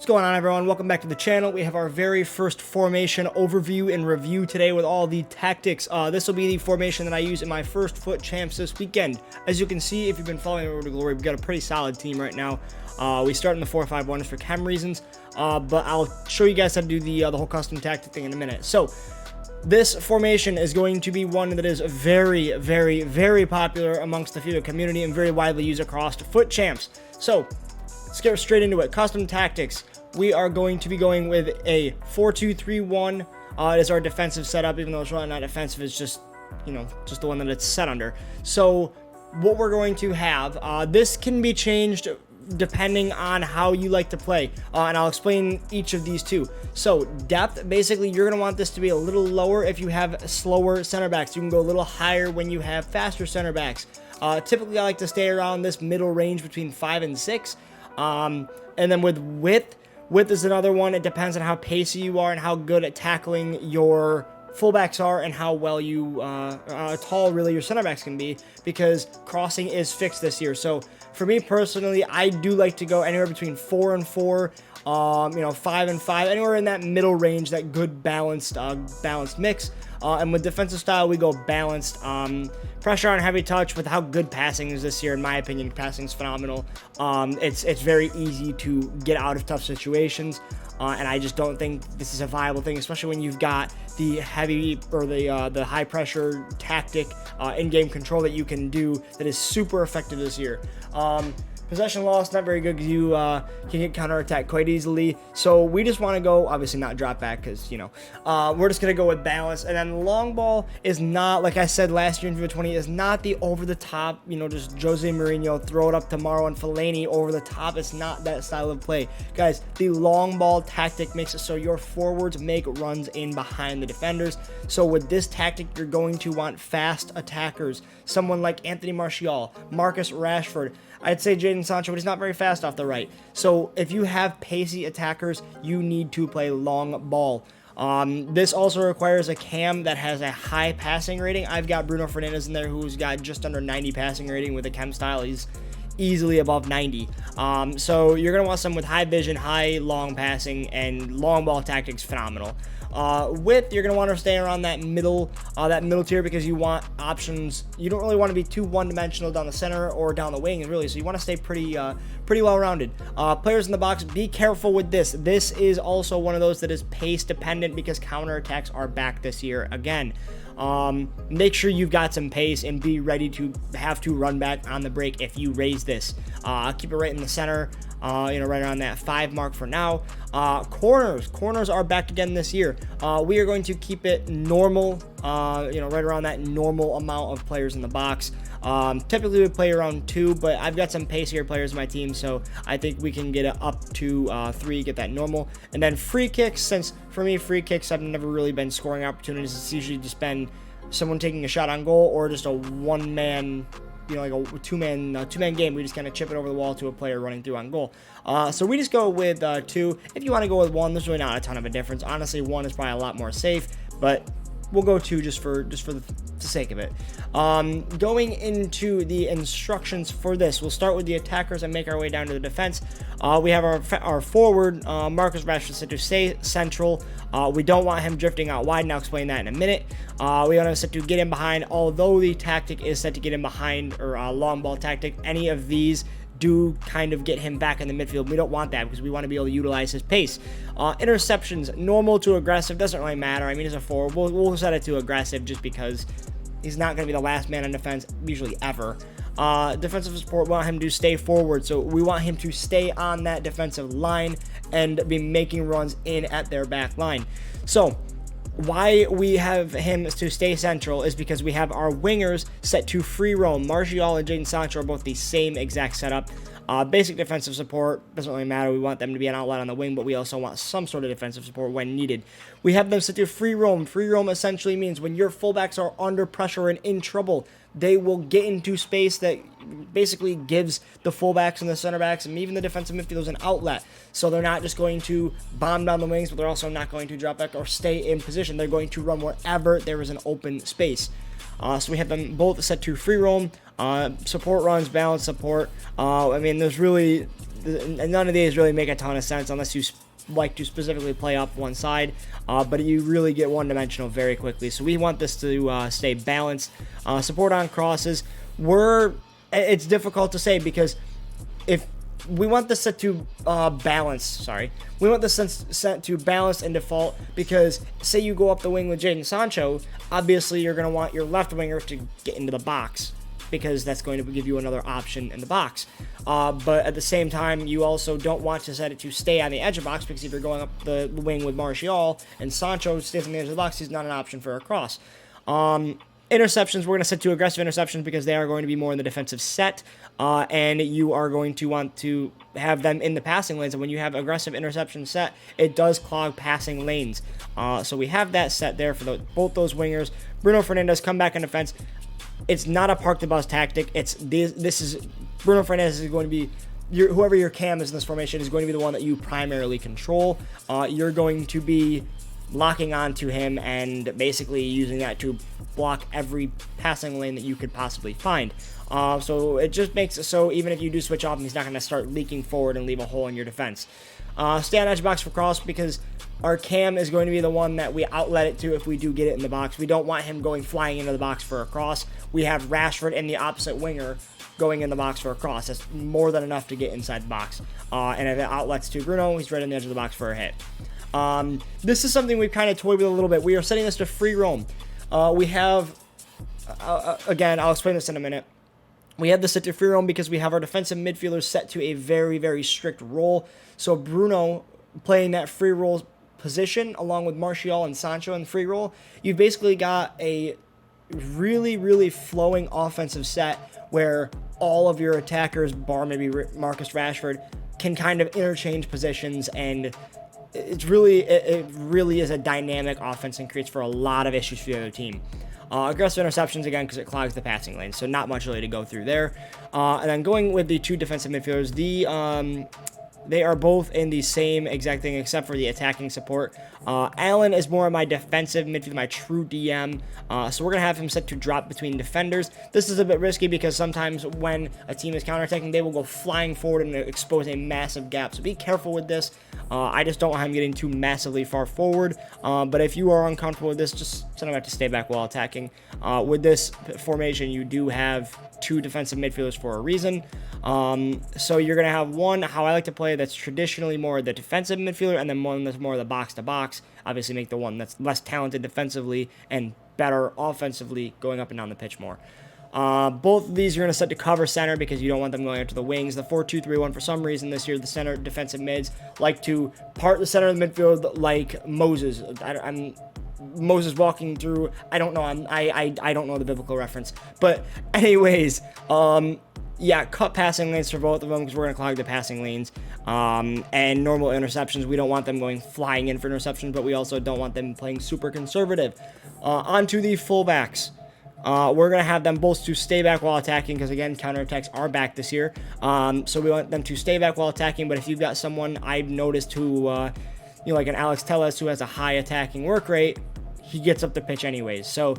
What's going on, everyone? Welcome back to the channel. We have our very first formation overview and review today with all the tactics. This will be the formation that I use in my first FUT Champs this weekend. As you can see, if you've been following Road to Glory, we've got a pretty solid team right now. We start in the 4-5-1 for chem reasons, but I'll show you guys how to do the whole custom tactic thing in a minute. So, this formation is going to be one that is very, very, very popular amongst the FIFA community and very widely used across FUT Champs. So, let's get straight into it. Custom tactics. We are going to be going with a 4-2-3-1. It is our defensive setup, even though it's really not defensive. It's just, just the one that it's set under. So what we're going to have, this can be changed depending on how you like to play. And I'll explain each of these two. So depth, basically, you're going to want this to be a little lower if you have slower center backs. You can go a little higher when you have faster center backs. Typically, I like to stay around this middle range between 5 and 6. And then with width is another one. It depends on how pacey you are and how good at tackling your fullbacks are and how well you tall really your center backs can be, because crossing is fixed this year. So for me personally, I do like to go anywhere between 4 and 4, 5 and 5, anywhere in that middle range, that good balanced mix. And with defensive style, we go balanced. Pressure on heavy touch with how good passing is this year. In my opinion, passing is phenomenal. It's very easy to get out of tough situations. And I just don't think this is a viable thing, especially when you've got the heavy or the high pressure tactic in-game control that you can do that is super effective this year. Possession loss, not very good because you can get counterattacked quite easily. So we just want to go, obviously not drop back because, we're just going to go with balance. And then long ball is not, like I said last year in FIFA 20, is not the over-the-top, just Jose Mourinho, throw it up to Maro and Fellaini over the top. It's not that style of play. Guys, the long ball tactic makes it so your forwards make runs in behind the defenders. So with this tactic, you're going to want fast attackers. Someone like Anthony Martial, Marcus Rashford. I'd say Jadon Sancho, but he's not very fast off the right. So if you have pacey attackers, you need to play long ball. This also requires a cam that has a high passing rating. I've got Bruno Fernandes in there, who's got just under 90 passing rating with a chem style. He's easily above 90. So you're going to want someone with high vision, high long passing, and long ball tactics phenomenal. Width, you're going to want to stay around that middle tier, because you want options. You don't really want to be too one-dimensional down the center or down the wing, really. So you want to stay pretty well-rounded. Players in the box, be careful with this. This is also one of those that is pace dependent, because counterattacks are back this year again. Make sure you've got some pace and be ready to have to run back on the break if you raise this. Keep it right in the center, right around that 5 mark for now. Corners are back again this year. We are going to keep it normal, right around that normal amount of players in the box. Typically we play around 2, but I've got some pacier players in my team, so I think we can get it up to 3, get that normal. And then free kicks, since for me free kicks I've never really been scoring opportunities. It's usually just been someone taking a shot on goal or just a one-man, like a two-man game. We just kind of chip it over the wall to a player running through on goal. So we just go with 2. If you want to go with 1, there's really not a ton of a difference. Honestly, 1 is probably a lot more safe, but we'll go 2 just for the sake of it. Going into the instructions for this, we'll start with the attackers and make our way down to the defense. We have our forward, Marcus Rashford, set to stay central. We don't want him drifting out wide, and I'll explain that in a minute. We want him set to get in behind, although the tactic is set to get in behind, or long ball tactic. Any of these do kind of get him back in the midfield. We don't want that because we want to be able to utilize his pace. Interceptions, normal to aggressive, doesn't really matter. I mean, as a forward, we'll set it to aggressive just because he's not going to be the last man on defense, usually ever. Defensive support, we want him to stay forward, so we want him to stay on that defensive line and be making runs in at their back line. So why we have him to stay central is because we have our wingers set to free roam. Martial and Jadon Sancho are both the same exact setup. Basic defensive support, doesn't really matter. We want them to be an outlet on the wing, but we also want some sort of defensive support when needed. We have them set to free roam. Free roam essentially means when your fullbacks are under pressure and in trouble, they will get into space that basically gives the fullbacks and the center backs and even the defensive midfielders an outlet. So they're not just going to bomb down the wings, but they're also not going to drop back or stay in position. They're going to run wherever there is an open space. So we have them both set to free roam, support runs, balance support. I mean, there's really none of these really make a ton of sense unless you like to specifically play up one side, but you really get one-dimensional very quickly. So we want this to stay balanced. Support on crosses, it's difficult to say because if we want this set to balance, we want this set to balance and default, because say you go up the wing with Jadon Sancho, obviously you're going to want your left winger to get into the box, because that's going to give you another option in the box. But at the same time, you also don't want to set it to stay on the edge of the box, because if you're going up the wing with Martial and Sancho stays on the edge of the box, he's not an option for a cross. Interceptions, we're going to set to aggressive interceptions because they are going to be more in the defensive set, and you are going to want to have them in the passing lanes. And when you have aggressive interception set, it does clog passing lanes. So we have that set there for both those wingers. Bruno Fernandes, come back in defense. It's not a park the bus tactic. This is Bruno Fernandes is going to be whoever your cam is in this formation is going to be the one that you primarily control. You're going to be locking onto him and basically using that to block every passing lane that you could possibly find. So it just makes it so even if you do switch off him, he's not going to start leaking forward and leave a hole in your defense. Stay on edge box for cross, because our cam is going to be the one that we outlet it to if we do get it in the box. We don't want him going flying into the box for a cross. We have Rashford and the opposite winger going in the box for a cross. That's more than enough to get inside the box. And if it outlets to Bruno, he's right on the edge of the box for a hit. This is something we've kind of toyed with a little bit. We are setting this to free roam. We have, again, I'll explain this in a minute. We have this set to free roam because we have our defensive midfielders set to a very, very strict role. So Bruno playing that free roll position along with Martial and Sancho in free roll, you've basically got a really, really flowing offensive set where all of your attackers, bar maybe Marcus Rashford, can kind of interchange positions, and it really is a dynamic offense and creates for a lot of issues for the other team. Aggressive interceptions, again, because it clogs the passing lane, so not much really to go through there. And then going with the two defensive midfielders, they are both in the same exact thing except for the attacking support. Allen is more of my defensive midfielder, my true DM. So we're going to have him set to drop between defenders. This is a bit risky because sometimes when a team is counterattacking, they will go flying forward and expose a massive gap. So be careful with this. I just don't want him getting too massively far forward. But if you are uncomfortable with this, just send him out to stay back while attacking. With this formation, you do have two defensive midfielders for a reason. So you're going to have one, how I like to play, that's traditionally more the defensive midfielder, and then one that's more the box-to-box. Obviously make the one that's less talented defensively and better offensively going up and down the pitch more. Both of these are going to set to cover center because you don't want them going out to the wings. The 4-2-3-1, for some reason this year, the center defensive mids like to part the center of the midfield like Moses. Moses walking through, I don't know, I don't know the biblical reference. But anyways, yeah, cut passing lanes for both of them because we're going to clog the passing lanes. And normal interceptions, we don't want them going flying in for interceptions, but we also don't want them playing super conservative. Onto the fullbacks. We're going to have them both to stay back while attacking because, again, counterattacks are back this year. So we want them to stay back while attacking, but if you've got someone I've noticed who, like an Alex Telles who has a high attacking work rate, he gets up the pitch anyways. So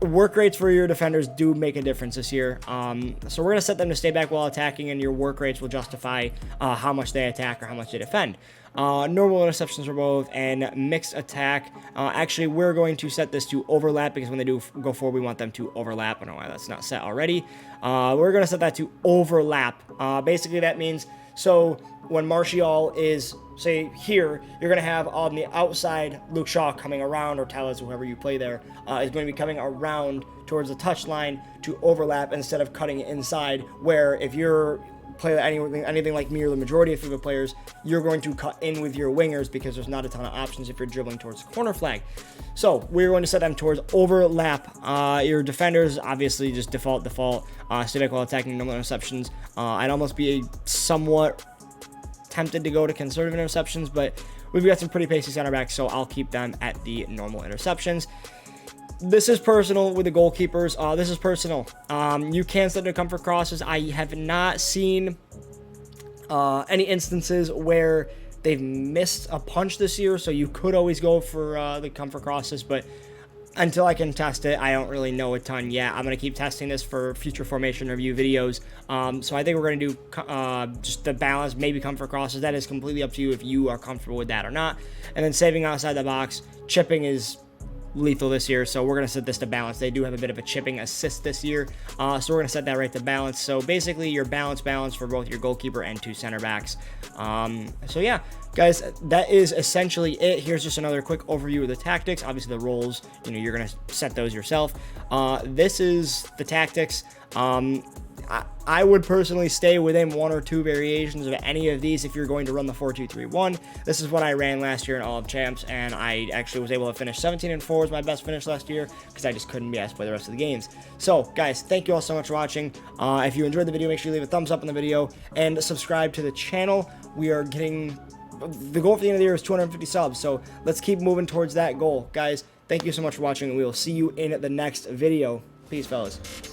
work rates for your defenders do make a difference this year. So we're going to set them to stay back while attacking, and your work rates will justify how much they attack or how much they defend. Normal interceptions for both, and mixed attack. Actually, we're going to set this to overlap because when they do go forward, we want them to overlap. I don't know why that's not set already. We're going to set that to overlap. Basically, that means, so when Martial is, say, here, you're going to have on the outside Luke Shaw coming around, or Telles, whoever you play there, is going to be coming around towards the touchline to overlap instead of cutting it inside, where if you're play anything like me or the majority of FIFA players, you're going to cut in with your wingers because there's not a ton of options if you're dribbling towards the corner flag. So we're going to set them towards overlap. Your defenders, obviously, just default, stay back while attacking, normal interceptions. I'd almost be somewhat tempted to go to conservative interceptions, but we've got some pretty pacey center backs, so I'll keep them at the normal interceptions. This is personal with the goalkeepers. This is personal. You can set to come for crosses. I have not seen any instances where they've missed a punch this year, so you could always go for the come for crosses, but until I can test it, I don't really know a ton yet. I'm going to keep testing this for future formation review videos. So I think we're going to do just the balance, maybe comfort crosses. That is completely up to you if you are comfortable with that or not. And then saving outside the box. Chipping is lethal this year, so we're going to set this to balance. They do have a bit of a chipping assist this year, so we're going to set that right to balance. So basically your balance for both your goalkeeper and 2 center backs. So yeah, guys, that is essentially it. Here's just another quick overview of the tactics. Obviously the roles, you're going to set those yourself. This is the tactics. I would personally stay within 1 or 2 variations of any of these if you're going to run the 4-2-3-1. This is what I ran last year in all of champs, and I actually was able to finish 17-4 was my best finish last year because I just couldn't be asked to play the rest of the games. So guys, thank you all so much for watching. If you enjoyed the video, make sure you leave a thumbs up on the video and subscribe to the channel. We are getting, the goal for the end of the year is 250 subs, so let's keep moving towards that goal. Guys, thank you so much for watching, and we will see you in the next video. Peace, fellas.